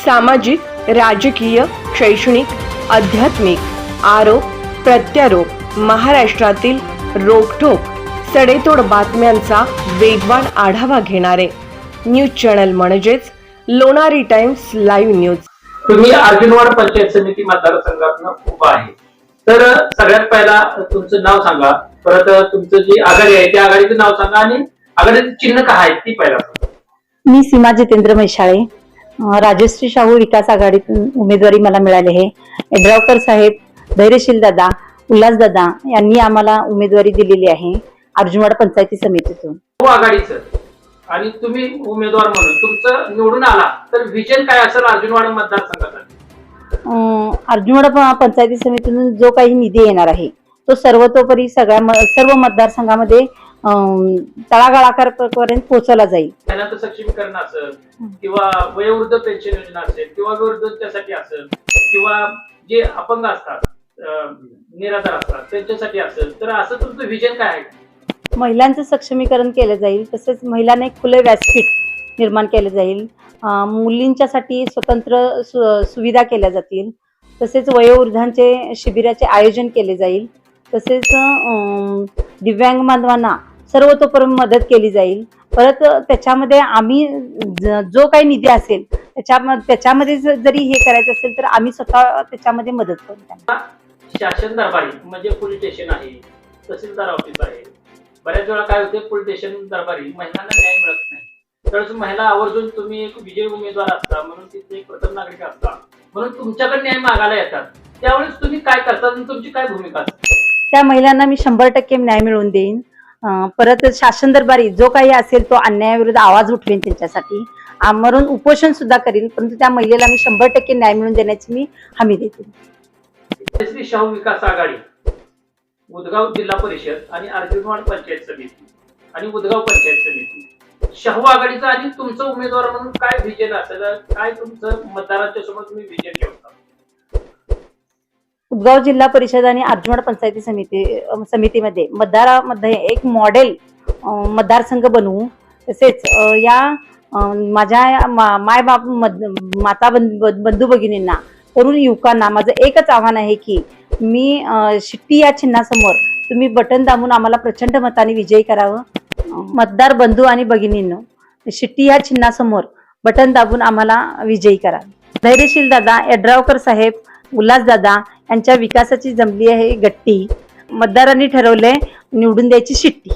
सामाजिक, राजकीय, शैक्षणिक, आध्यात्मिक, आरोप प्रत्यारोप, महाराष्ट्रातील रोखठोक सडेतोड बातम्यांचा वेगवान आढावा घेणारे न्यूज चॅनल म्हणजेच लोणारी टाइम्स लाईव्ह न्यूज। तुम्ही अर्जुनवाड पंचायत समिती मतदारसंघातून उभा आहे, तर सगळ्यात पहिला तुमचं नाव सांगा, परत तुमचं जी आघाडी आहे त्या आघाडीचं नाव सांगा आणि आघाडीचं चिन्ह काय आहे ती पहिला सांगा। मी सीमा जितेंद्र मैशाळे, राजश्री शाहू विकास आघाडीतून उमेदवारी मला मिळाली आहे। यड्रावकर साहेब, धैर्यशील दादा, उल्हास दादा यांनी आम्हाला उमेदवारी दिलेली आहे अर्जुनवाड पंचायती समितीतून। आघाडीचं आणि तुम्ही उमेदवार म्हणून तुमचं निवडून आला तर विजन काय असेल अर्जुनवाड मतदारसंघासाठी? अर्जुनवाड पंचायती समितीतून जो काही निधी येणार आहे तो सर्वतोपरी सर्व मतदारसंघामध्ये तळागाळापर्यंत पोहोचवला जाईल। महिलांचं सक्षमीकरण असेल किंवा वयोवृद्ध पेन्शन योजना असेल किंवा वयोवृद्धतेसाठी असेल किंवा जे अपंग असतात, निराधार असतात त्यांच्यासाठी असेल, तर असं तुमचं विजन काय आहे? महिलांचं सक्षमीकरण केलं जाईल, तसेच महिलांना एक खुले व्यासपीठ निर्माण केलं जाईल, मुलींच्यासाठी स्वतंत्र सुविधा केल्या जातील, तसेच वयोवृद्धांचे शिबिराचे आयोजन केले जाईल, तसेच दिव्यांग बांधवांना सर्वतोपरी मदत केली जाईल। परत त्याच्यामध्ये आम्ही जो काही निधी असेल त्याच्यामध्ये जरी हे करायचं असेल तर आम्ही स्वतः त्याच्यामध्ये मदत करू। शासन दरबारी म्हणजे पोलीस स्टेशन आहे, तहसीलदार ऑफिस आहे, बऱ्याच वेळा काय होते पोलीस स्टेशन दरबारी महिलांना न्याय मिळत नाही, तर महिला आवर्जून तुम्ही एक विजयी उमेदवार असता म्हणून तिथे एक प्रथम नागरिक असता म्हणून तुमच्याकडे न्याय मागायला येतात, त्यावेळेस तुम्ही काय करता आणि तुमची काय भूमिका असते? त्या महिलांना मी 100% न्याय मिळवून देईन। परत शासन दरबारी जो काही असेल तो अन्यायाविरुद्ध आवाज उठवेन, त्यांच्यासाठी आमरण उपोषण सुद्धा करीन, परंतु त्या महिलेला मी 100% न्याय मिळवून देण्याची मी हमी देते। राजश्री शाहू विकास आघाडी, उदगाव जिल्हा परिषद आणि अर्जुनवाड पंचायत समिती आणि उदगाव पंचायत समिती, शाहू आघाडीचा आणि तुमचं उमेदवार म्हणून काय विजन असेल, काय तुमचं मतदारांच्या समोर तुम्ही विजन ठेवता? उदगाव जिल्हा परिषद आणि अर्जुनवाड पंचायती समितीमध्ये मतदारामध्ये एक मॉडेल मतदारसंघ बनवू, तसेच या माझ्या मायबाप माता बंधू भगिनींना, तरुण युवकांना माझं एकच आव्हान आहे की मी शिट्टी या चिन्हासमोर तुम्ही बटन दाबून आम्हाला प्रचंड मताने विजयी करावं। मतदार बंधू आणि भगिनींनो, शिट्टी या चिन्हासमोर बटन दाबून आम्हाला विजयी करा। धैर्यशील दादा, यड्रावकर साहेब, उल्हास दादा यांच्या विकासाची जमली आहे गट्टी, मतदारांनी ठरवले निवडून द्यायची शिट्टी।